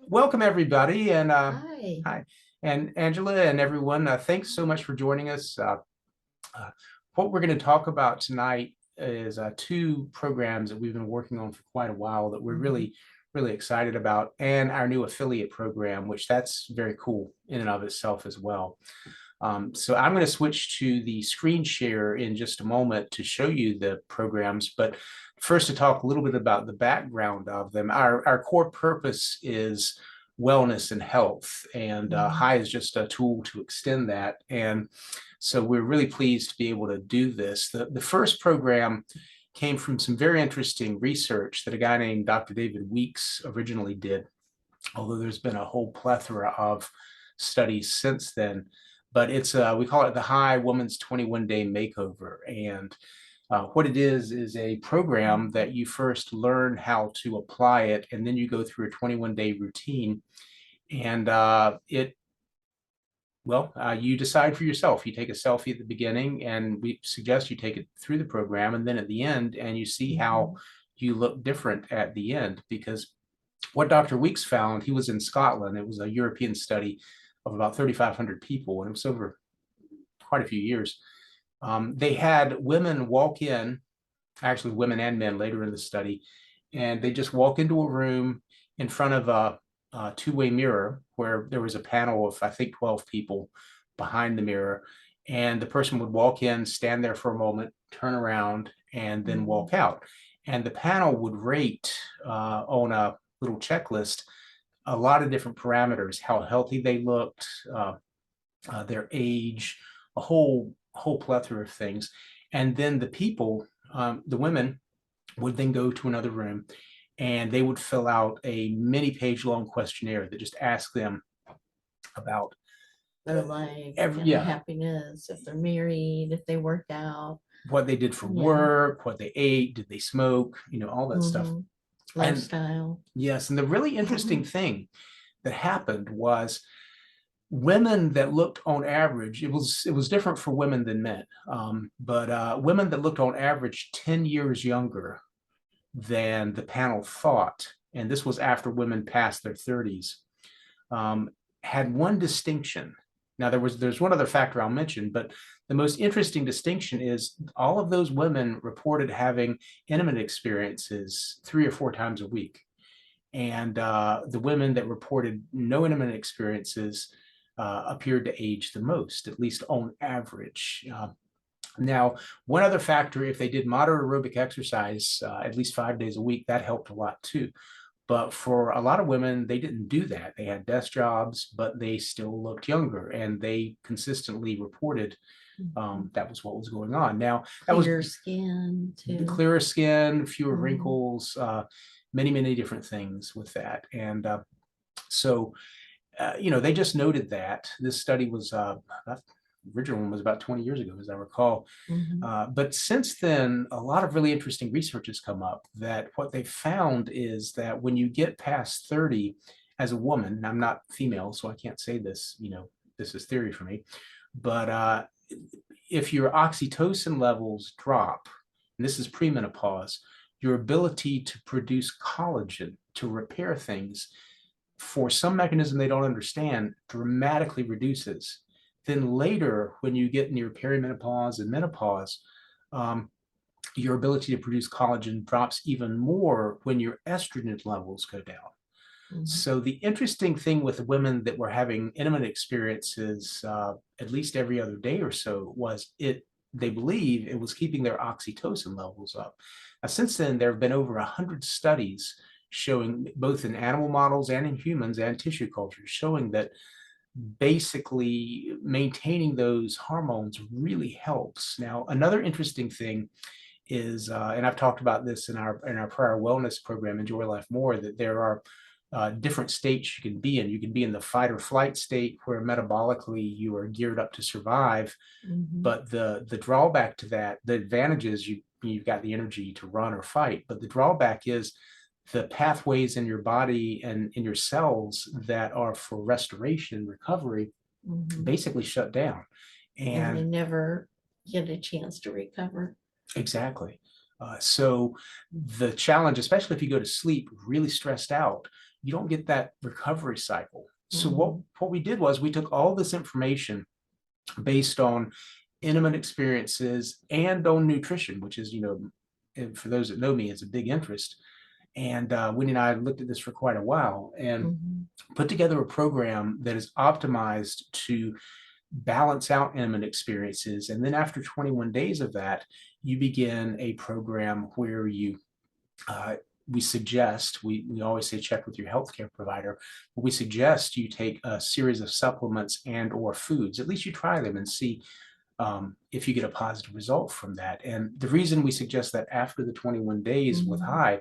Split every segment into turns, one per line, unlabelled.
Welcome everybody, and
Hi.
hi, and Angela and everyone. Thanks so much for joining us. Uh, what we're going to talk about tonight is two programs that we've been working on for quite a while that we're
Mhm.
really excited about, and our new affiliate program, which that's very cool in and of itself as well. So I'm going to switch to the screen share in just a moment to show you the programs, but first to talk a little bit about the background of them. Our core purpose is wellness and health, and
Mhm.
HI is just a tool to extend that. And so we're really pleased to be able to do this. The first program came from some very interesting research that a guy named Dr. David Weeks originally did, although there's been a whole plethora of studies since then. But it's we call it the HI Woman's 21 Day Makeover, and what it is a program
Mhm.
that you first learn how to apply it, and then you go through a 21-day routine, and you decide for yourself. You take a selfie at the beginning, and we suggest you take it through the program, and then at the end, and you see how
Mhm.
you look different at the end. Because what Dr. Weeks found, he was in Scotland. It was a European study of about 3,500 people, and it was over quite a few years. They had women walk in, actually women and men later in the study, and they just walk into a room in front of a two-way mirror where there was a panel of, I think, 12 people behind the mirror. And the person would walk in, stand there for a moment, turn around, and then
Mhm.
walk out. And the panel would rate on a little checklist a lot of different parameters: how healthy they looked, their age, a whole plethora of things. And then the people, the women, would then go to another room and they would fill out a many page long questionnaire that just asked them about
Their life and their
yeah,
happiness, if they're married, if they worked out.
what they did for
Yeah.
work, what they ate, did they smoke, all that stuff.
Hmm.
And
Lifestyle.
yes, and the really interesting thing that happened was women that looked on average, it was different for women than men, but women that looked on average 10 years younger than the panel thought, and this was after women passed their 30s, um, had one distinction. Now there's one other factor I'll mention, but the most interesting distinction is all of those women reported having intimate experiences 3 or 4 times a week, and the women that reported no intimate experiences appeared to age the most, at least on average. Now, one other factor, if they did moderate aerobic exercise at least 5 days a week, that helped a lot too. But for a lot of women, they didn't do that. They had desk jobs, but they still looked younger, and they consistently reported
Mhm.
that was what was going on. Now, that was
Clear skin
the
too.
clearer skin, fewer
Mhm.
wrinkles, many different things with that. And so they just noted that this study was the original one was about 20 years ago, as I recall.
Mhm.
But since then, a lot of really interesting research has come up that what they found is that when you get past 30 as a woman, and I'm not female, so I can't say this, this is theory for me, but if your oxytocin levels drop, and this is premenopause, your ability to produce collagen to repair things for some mechanism they don't understand dramatically reduces. Then later, when you get near perimenopause and menopause, um, your ability to produce collagen drops even more when your estrogen levels go down.
Mhm.
So the interesting thing with women that were having intimate experiences at least every other day or so was they believe it was keeping their oxytocin levels up. Now, since then, there have been over 100 studies showing, both in animal models and in humans and tissue cultures, showing that basically maintaining those hormones really helps. Now, another interesting thing is, and I've talked about this in our prior wellness program, Enjoy Life More, that there are different states you can be in. You can be in the fight or flight state where metabolically you are geared up to survive,
Mhm.
but the drawback to that, the advantage is you've got the energy to run or fight, but the drawback is the pathways in your body and in your cells that are for restoration and recovery
Mhm.
basically shut down.
And they
And
never get a chance to recover.
exactly. So the challenge, especially if you go to sleep really stressed out, you don't get that recovery cycle. So
Mhm.
what we did was we took all this information based on intimate experiences and on nutrition, which is, and for those that know me, it's a big interest. And Wendy and I looked at this for quite a while and
Mhm.
put together a program that is optimized to balance out intimate experiences. And then after 21 days of that, you begin a program where uh, we suggest, we always say check with your healthcare provider, but we suggest you take a series of supplements and or foods. At least you try them and see if you get a positive result from that. And the reason we suggest that after the 21 days with
Mhm.
high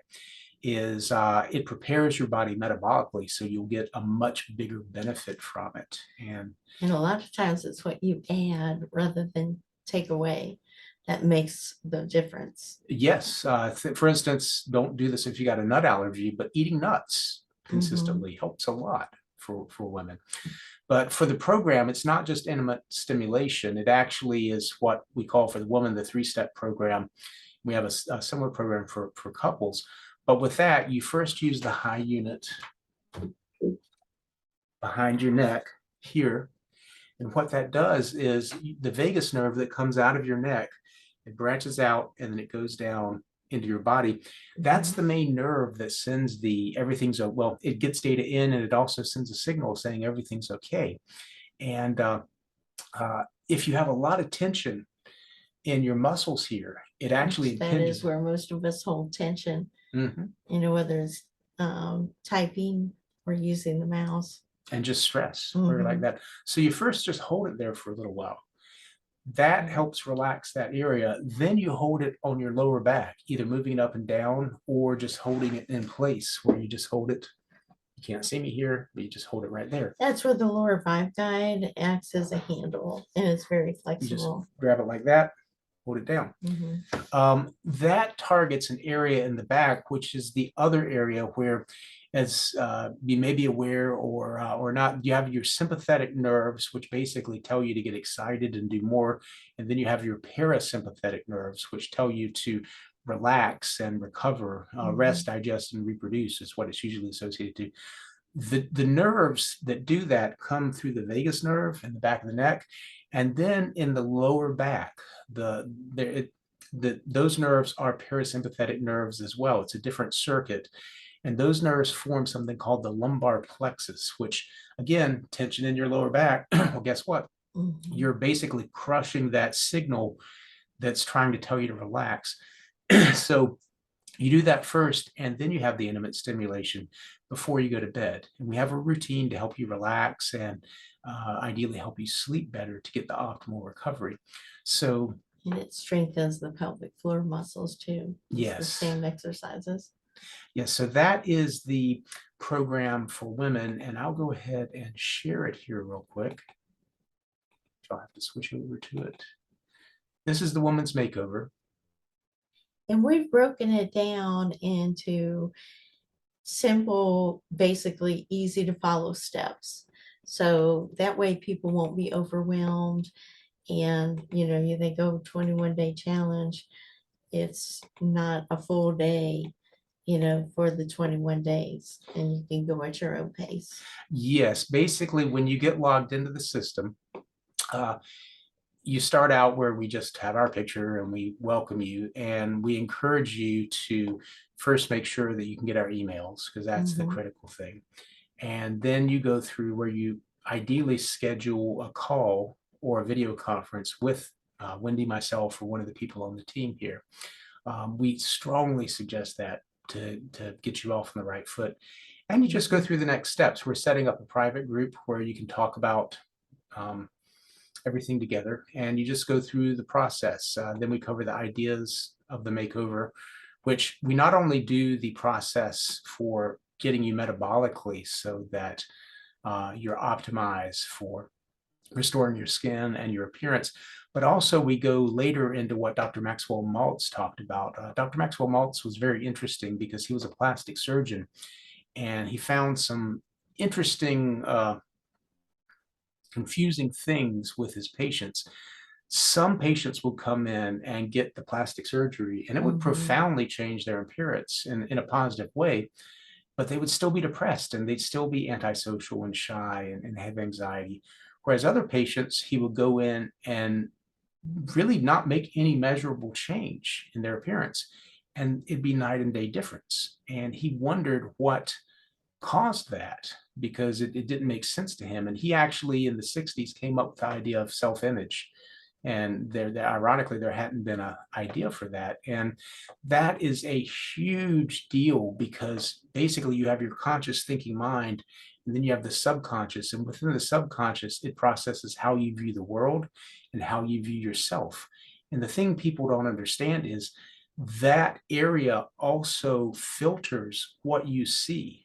is it prepares your body metabolically, so you'll get a much bigger benefit from it. And
And a lot of times it's what you add rather than take away that makes the difference.
yes, for instance, don't do this if you got a nut allergy, but eating nuts
Mhm.
consistently helps a lot for women. But for the program, it's not just intimate stimulation. It actually is what we call for the woman the three-step program. We have a similar program for couples. But with that, you first use the high unit behind your neck here. And what that does is the vagus nerve that comes out of your neck, it branches out and then it goes down into your body. That's
Mhm.
the main nerve that sends everything's, well, it gets data in and it also sends a signal saying everything's okay. And if you have a lot of tension in your muscles here, it actually
Which that is
impinges.
where most of us hold tension,
Mhm.
whether it's typing or using the mouse.
And just stress or like
Mhm.
that. So you first just hold it there for a little while. That
Mhm.
helps relax that area. Then you hold it on your lower back, either moving it up and down or just holding it in place where you just hold it. You can't see me here, but you just hold it right there.
That's where the lower vibe guide acts as a handle and it's very
You just
flexible.
grab it like that, hold it down.
Mhm.
That targets an area in the back, which is the other area where, as you may be aware or not, you have your sympathetic nerves, which basically tell you to get excited and do more, and then you have your parasympathetic nerves, which tell you to relax and recover, rest,
Mhm.
digest, and reproduce is what it's usually associated to. The nerves that do that come through the vagus nerve in the back of the neck, and then in the lower back. Those nerves are parasympathetic nerves as well. It's a different circuit, and those nerves form something called the lumbar plexus, which again, tension in your lower back. Well, guess what?
Mhm.
You're basically crushing that signal that's trying to tell you to relax. So you do that first, and then you have the intimate stimulation before you go to bed. And we have a routine to help you relax and ideally help you sleep better to get the optimal recovery. So,
And it strengthens the pelvic floor muscles too. It's the
yes,
same exercises.
yes. So that is the program for women. And I'll go ahead and share it here real quick. I'll have to switch over to it. This is the woman's makeover.
And we've broken it down into simple, basically easy to follow steps. So that way people won't be overwhelmed. And, they go 21-day challenge. It's not a full day, for the 21 days. And you can go at your own pace.
Yes, basically, when you get logged into the system, uh, you start out where we just have our picture and we welcome you and we encourage you to first make sure that you can get our emails because that's the
Mhm.
critical thing. And then you go through where you ideally schedule a call or a video conference with Wendy, myself, or one of the people on the team here. We strongly suggest that to get you off on the right foot. And you just go
Mhm.
through the next steps. We're setting up a private group where you can talk about um, everything together and you just go through the process. Then we cover the ideas of the makeover, which we not only do the process for getting you metabolically so that you're optimized for restoring your skin and your appearance, but also we go later into what Dr. Maxwell Maltz talked about. Dr. Maxwell Maltz was very interesting because he was a plastic surgeon and he found some interesting confusing things with his patients. Some patients will come in and get the plastic surgery, and it would
Mhm.
profoundly change their appearance in a positive way. but they would still be depressed and they'd still be antisocial and shy and have anxiety. Whereas other patients, he would go in and really not make any measurable change in their appearance. And it'd be night and day difference. And he wondered what caused that because it didn't make sense to him. And he actually in the 60s came up with the idea of self-image. And ironically, there hadn't been an idea for that. And that is a huge deal because basically you have your conscious thinking mind, and then you have the subconscious. And within the subconscious, it processes how you view the world and how you view yourself. And the thing people don't understand is that area also filters what you see.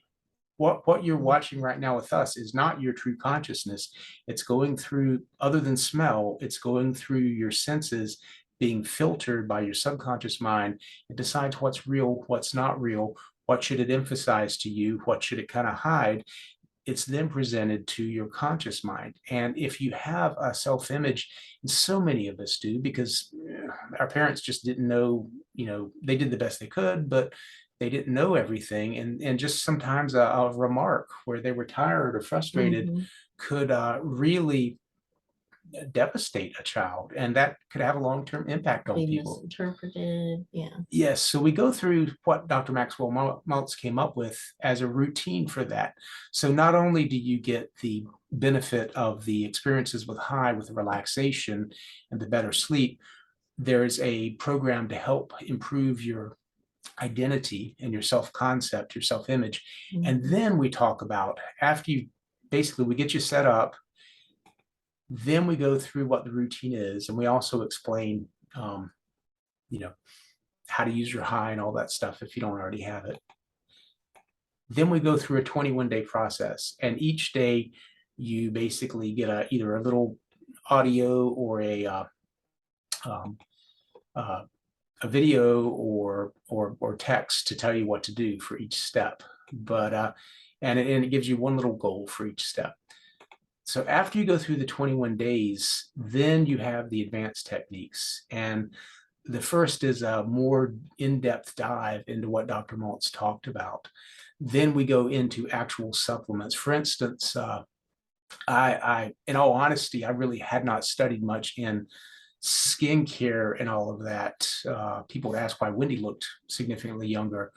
What you're watching right now with us is not your true consciousness. It's going through, other than smell, it's going through your senses, being filtered by your subconscious mind. It decides what's real, what's not real, what should it emphasize to you, what should it kind of hide. It's then presented to your conscious mind. And if you have a self-image, and so many of us do, because our parents just didn't know, they did the best they could, but they didn't know everything. And just sometimes a remark where they were tired or frustrated
Mhm.
could really devastate a child. And that could have a long-term impact on
Be
people.
misinterpreted. Yeah.
Yes, so we go through what Dr. Maxwell Maltz came up with as a routine for that. So not only do you get the benefit of the experiences with high, with the relaxation and the better sleep, there is a program to help improve your identity and your self-concept, your self-image. And
Mhm.
then we talk about, after you, basically we get you set up, then we go through what the routine is. And we also explain, you know, how to use your high and all that stuff if you don't already have it. Then we go through a 21-day process, and each day you basically get either a little audio or um, uh, a video or text to tell you what to do for each step. But and it gives you one little goal for each step. So after you go through the 21 days, then you have the advanced techniques. And the first is a more in-depth dive into what Dr. Maltz talked about. Then we go into actual supplements. For instance, in all honesty, I really had not studied much in skincare and all of that. People would ask why Wendy looked significantly younger,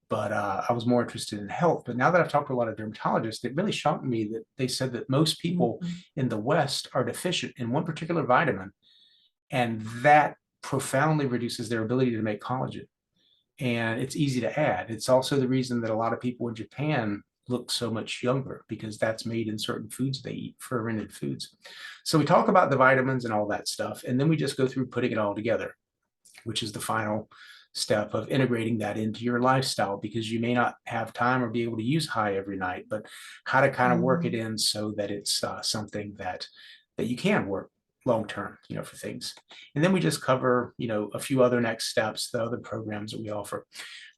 but I was more interested in health. But now that I've talked to a lot of dermatologists, it really shocked me that they said that most people
Mhm.
in the West are deficient in one particular vitamin, and that profoundly reduces their ability to make collagen. And it's easy to add. It's also the reason that a lot of people in Japan look so much younger because that's made in certain foods they eat, fermented foods. So we talk about the vitamins and all that stuff, and then we just go through putting it all together, which is the final step of integrating that into your lifestyle, because you may not have time or be able to use high every night, but how to kind of work it
Mhm.
in so that it's something that you can work long term, for things. And then we just cover, a few other next steps, the other programs that we offer.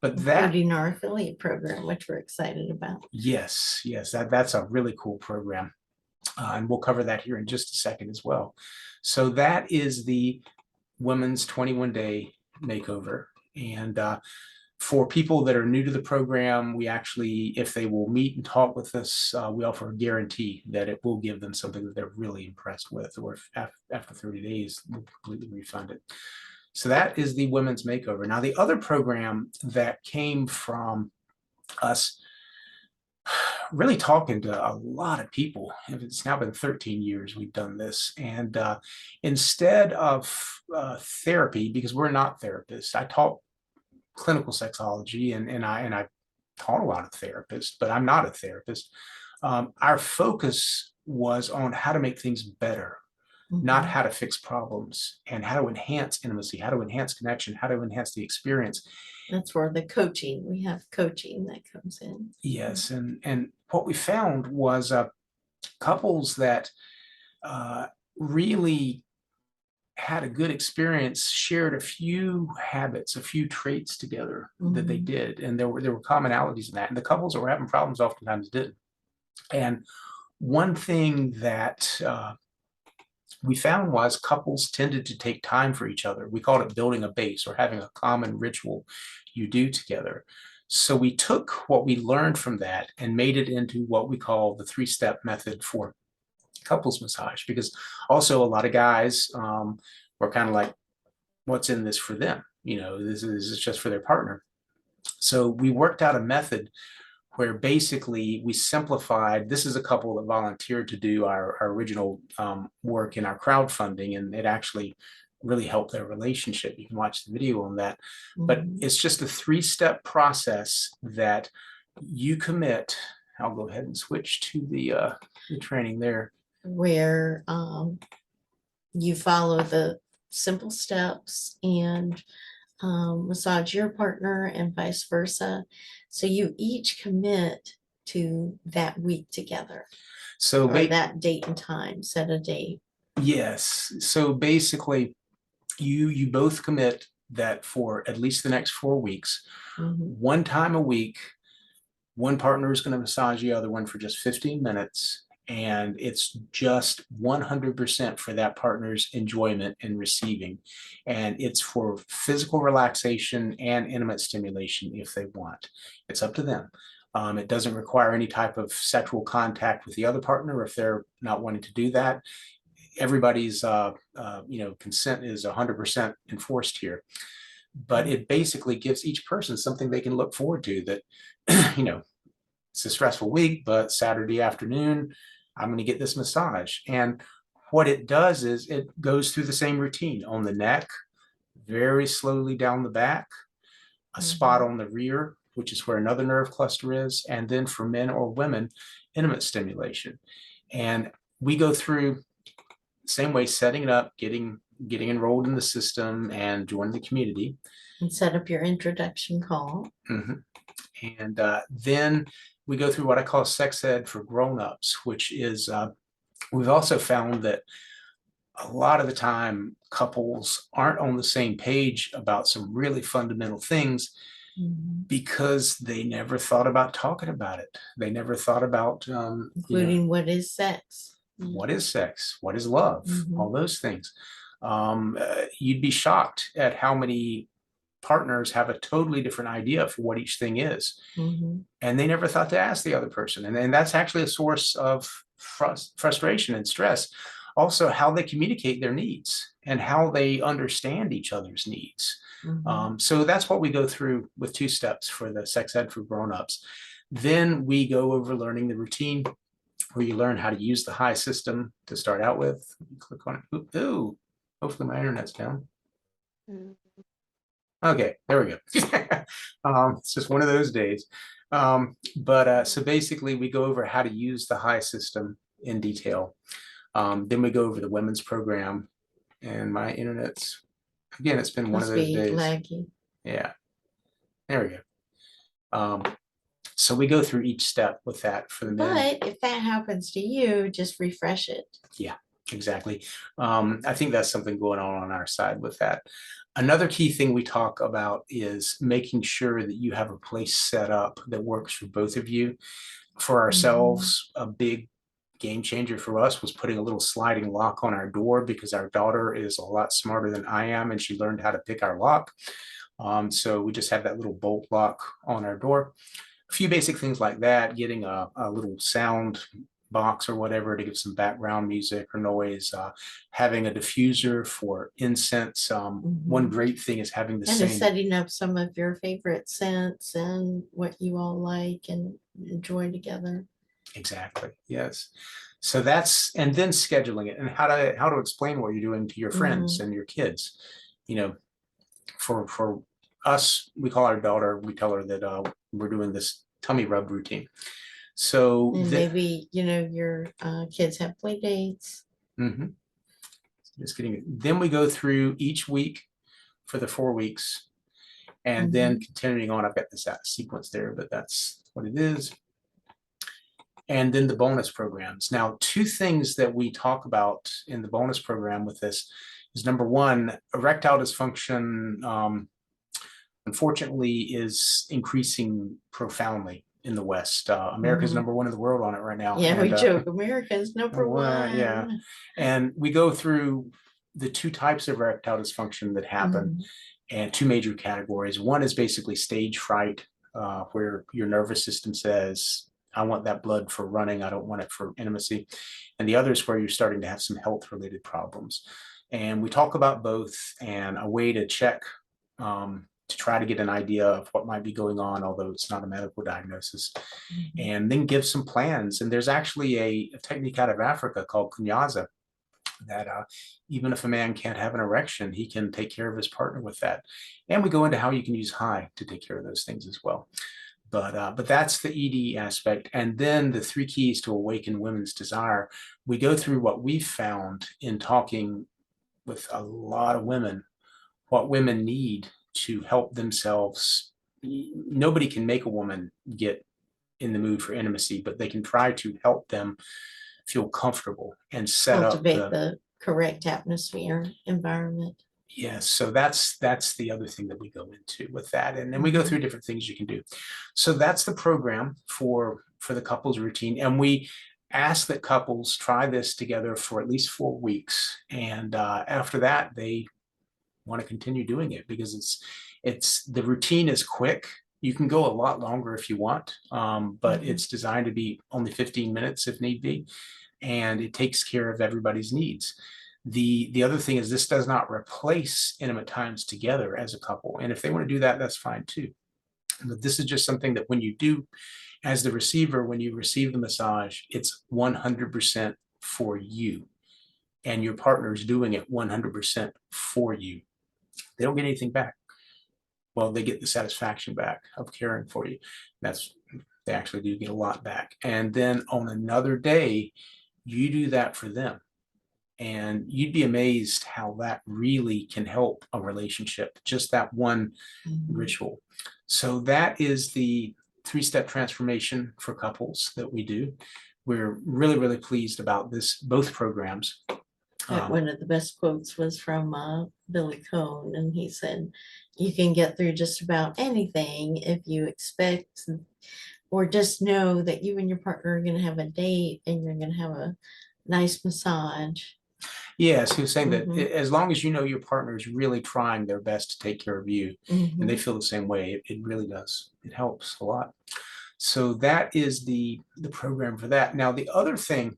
But that,
Including our affiliate program, which we're excited about.
yes, that's a really cool program. And we'll cover that here in just a second as well. So that is the Women's 21-Day Makeover. And for people that are new to the program, we actually, if they will meet and talk with us, we offer a guarantee that it will give them something that they're really impressed with, or if after 30 days, we'll completely refund it. So that is the Women's Makeover. Now, the other program that came from us really talking to a lot of people. It's now been 13 years we've done this. And instead of therapy, because we're not therapists, I taught clinical sexology and I taught a lot of therapists, but I'm not a therapist. Our focus was on how to make things better, not
Mhm.
how to fix problems, and how to enhance intimacy, how to enhance connection, how to enhance the experience.
That's where the coaching, we have coaching that comes in.
Yes, and what we found was couples that uh, really had a good experience shared a few habits, a few traits together that they
Mhm.
did, and there were commonalities in that. And the couples that were having problems oftentimes didn't. And one thing that we found was couples tended to take time for each other. We called it building a base or having a common ritual you do together. So we took what we learned from that and made it into what we call the three-step method for couples massage, because also a lot of guys were kind of like, what's in this for them? This is just for their partner. So we worked out a method where basically we simplified. This is a couple that volunteered to do our original work in our crowdfunding, and it actually really helped their relationship. You can watch the video on that. But it's just a three-step process that you commit. I'll go ahead and switch to the training there.
Where you follow the simple steps and massage your partner and vice versa. So you each commit to that week together,
So
or that date and time, set a date.
yes. So basically, you both commit that for at least the next 4 weeks, one time a week, one partner is going to massage the other one for just 15 minutes. And it's just 100% for that partner's enjoyment and receiving. And it's for physical relaxation and intimate stimulation if they want. It's up to them. It doesn't require any type of sexual contact with the other partner if they're not wanting to do that. Everybody's consent is 100% enforced here. But it basically gives each person something they can look forward to, that, it's a stressful week, but Saturday afternoon, I'm going to get this massage. And what it does is it goes through the same routine on the neck, very slowly down the back, a spot on the rear, which is where another nerve cluster is, and then for men or women, intimate stimulation. And we go through the same way, setting it up, getting enrolled in the system and joining the community.
And set up your introduction call.
And then we go through what I call sex ed for grown-ups, which is, we've also found that a lot of the time couples aren't on the same page about some really fundamental things because they never thought about talking about it. They never thought about
including what is sex?
What is sex? What is love? All those things. You'd be shocked at how many partners have a totally different idea for what each thing is. And they never thought to ask the other person. And that's actually a source of frustration and stress. Also, how they communicate their needs and how they understand each other's needs. So that's what we go through with 2 steps for the sex ed for grown-ups. Then we go over learning the routine, where you learn how to use the HIGH system to start out with. Click on it. Ooh, hopefully my internet's down. Okay, there we go. It's just one of those days. So basically we go over how to use the HIGH system in detail. Then we go over the women's program, and my internet's, again, it's been one of those days.
Laggy.
Yeah, there we go. So we go through each step with that for the men.
But if that happens to you, just refresh it.
Yeah, exactly. I think that's something going on our side with that. Another key thing we talk about is making sure that you have a place set up that works for both of you. For ourselves, a big game changer for us was putting a little sliding lock on our door, because our daughter is a lot smarter than I am, and she learned how to pick our lock. So we just have that little bolt lock on our door. A few basic things like that, getting a little sound box or whatever to give some background music or noise, having a diffuser for incense. One great thing is having the
And
same.
setting up some of your favorite scents and what you all like and enjoy together.
Exactly. Yes. So that's, and then scheduling it and how to explain what you're doing to your friends and your kids. For us, we call our daughter, we tell her that we're doing this tummy rub routine. So
and maybe your kids have play dates.
Just kidding. Then we go through each week for the 4 weeks, and then continuing on. I've got this sequence there, but that's what it is. And then the bonus programs. Now, 2 things that we talk about in the bonus program with this is, number one, erectile dysfunction, unfortunately, is increasing profoundly in the West. America's number 1 in the world on it right now.
Yeah, we joke, America's number 1.
Yeah. And we go through the 2 types of erectile dysfunction that happen, and 2 major categories. One is basically stage fright. where your nervous system says, I want that blood for running, I don't want it for intimacy. And the other is where you're starting to have some health related problems. And we talk about both, and a way to check to try to get an idea of what might be going on, although it's not a medical diagnosis, and then give some plans. And there's actually a technique out of Africa called kunyaza that even if a man can't have an erection, he can take care of his partner with that. And we go into how you can use high to take care of those things as well. But that's the ED aspect. And then the 3 keys to awaken women's desire. We go through what we've found in talking with a lot of women, what women need to help themselves. Nobody can make a woman get in the mood for intimacy, but they can try to help them feel comfortable and set up
Cultivate the correct atmosphere, environment.
Yes, so that's the other thing that we go into with that, and then we go through different things you can do. So that's the program for the couples routine, and we ask that couples try this together for at least 4 weeks, and after that they want to continue doing it, because it's the routine is quick. You can go a lot longer if you want, but it's designed to be only 15 minutes if need be, and it takes care of everybody's needs. The other thing is, this does not replace intimate times together as a couple. And if they want to do that, that's fine too. But this is just something that when you do as the receiver, when you receive the massage, it's 100% for you. And your partner is doing it 100% for you. They don't get anything back. Well, they get the satisfaction back of caring for you. They actually do get a lot back. And then on another day, you do that for them. And you'd be amazed how that really can help a relationship, just that one ritual. So that is the 3-step transformation for couples that we do. We're really, really pleased about both programs.
One of the best quotes was from Billy Cohn, and he said, you can get through just about anything if you expect or just know that you and your partner are going to have a date and you're going to have a nice massage.
Yes, he was saying that as long as you know your partner is really trying their best to take care of you, and they feel the same way, it really does. It helps a lot. So that is the program for that. Now, the other thing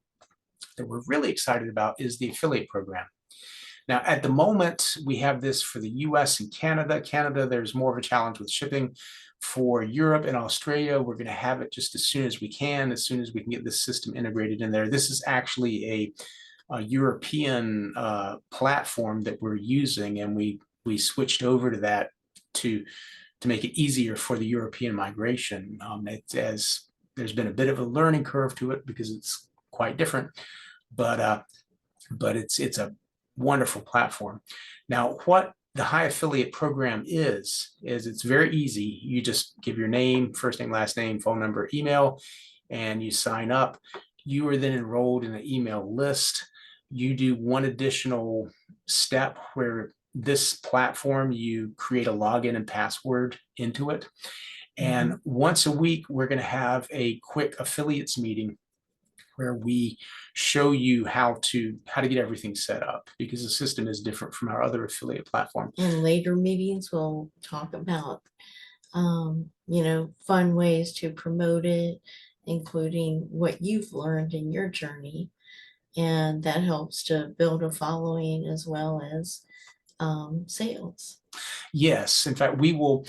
that we're really excited about is the affiliate program. Now, at the moment, we have this for the US and Canada. Canada, there's more of a challenge with shipping. For Europe and Australia, we're going to have it just as soon as we can get this system integrated in there. This is actually a European platform that we're using, and we switched over to that to make it easier for the European migration. As there's been a bit of a learning curve to it because it's quite different, but it's a wonderful platform. Now, what the High Affiliate program is it's very easy. You just give your name, first name, last name, phone number, email, and you sign up. You are then enrolled in an email list. You do one additional step where this platform, you create a login and password into it. And once a week, we're going to have a quick affiliates meeting where we show you how to get everything set up, because the system is different from our other affiliate platform.
And later meetings, we'll talk about, fun ways to promote it, including what you've learned in your journey. And that helps to build a following as well as sales.
Yes, in fact, we will,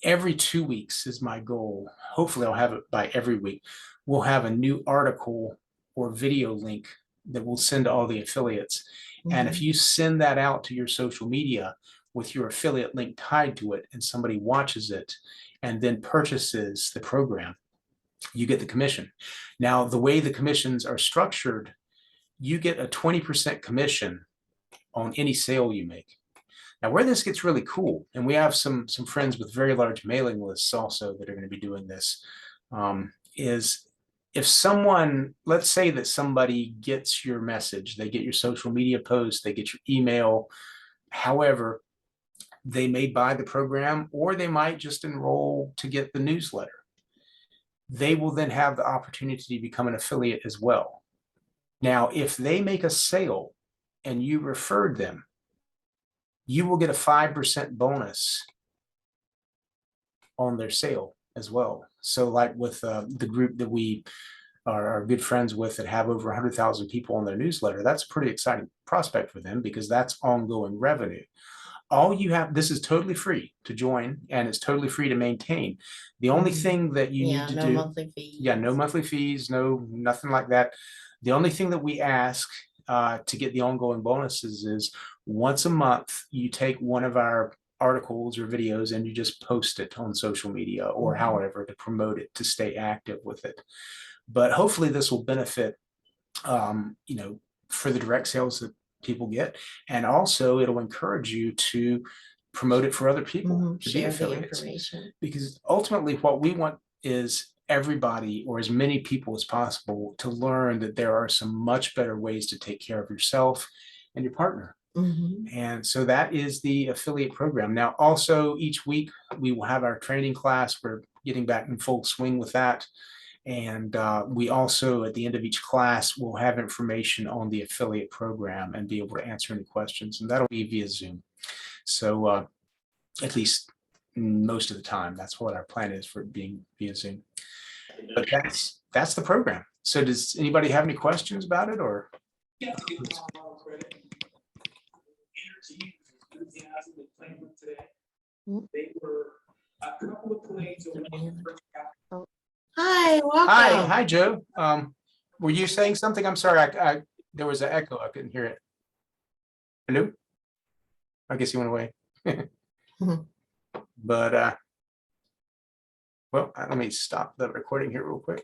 every 2 weeks is my goal. Hopefully I'll have it by every week. We'll have a new article or video link that we'll send to all the affiliates. And if you send that out to your social media with your affiliate link tied to it, and somebody watches it and then purchases the program, you get the commission. Now, the way the commissions are structured, you get a 20% commission on any sale you make. Now, where this gets really cool, and we have some friends with very large mailing lists also that are going to be doing this, is if someone, let's say that somebody gets your message, they get your social media post, they get your email, however, they may buy the program, or they might just enroll to get the newsletter. They will then have the opportunity to become an affiliate as well. Now, if they make a sale and you referred them, you will get a 5% bonus on their sale as well. So like with the group that we are good friends with that have over 100,000 people on their newsletter, that's a pretty exciting prospect for them because that's ongoing revenue. All you have, this is totally free to join and it's totally free to maintain. The only
Mhm.
thing that you
Yeah,
need to
no
do,
monthly fees.
yeah, no monthly fees, no, nothing like that. The only thing that we ask to get the ongoing bonuses is once a month, you take one of our articles or videos and you just post it on social media or
Mhm.
however to promote it, to stay active with it. But hopefully this will benefit, you know, for the direct sales that people get. And also it'll encourage you to promote it for other people
Mhm.
to be
Share the
affiliates.
information.
Because ultimately what we want is everybody or as many people as possible to learn that there are some much better ways to take care of yourself and your partner.
Mhm.
And so that is the affiliate program. Now, also each week we will have our training class. We're getting back in full swing with that. And we also, at the end of each class, will have information on the affiliate program and be able to answer any questions. And that'll be via Zoom. So at least most of the time, that's what our plan is for it being via Zoom. But that's the program. So does anybody have any questions about it or?
Yeah, to give Tom a lot of credit. Energy, enthusiasm, they played with today.
Mm.
They were a couple of plays over the first half.
Hi, welcome.
Hi, Joe. Were you saying something? I'm sorry, there was an echo. I couldn't hear it. Hello? I guess you went away.
Mhm.
But well, let me stop the recording here real quick.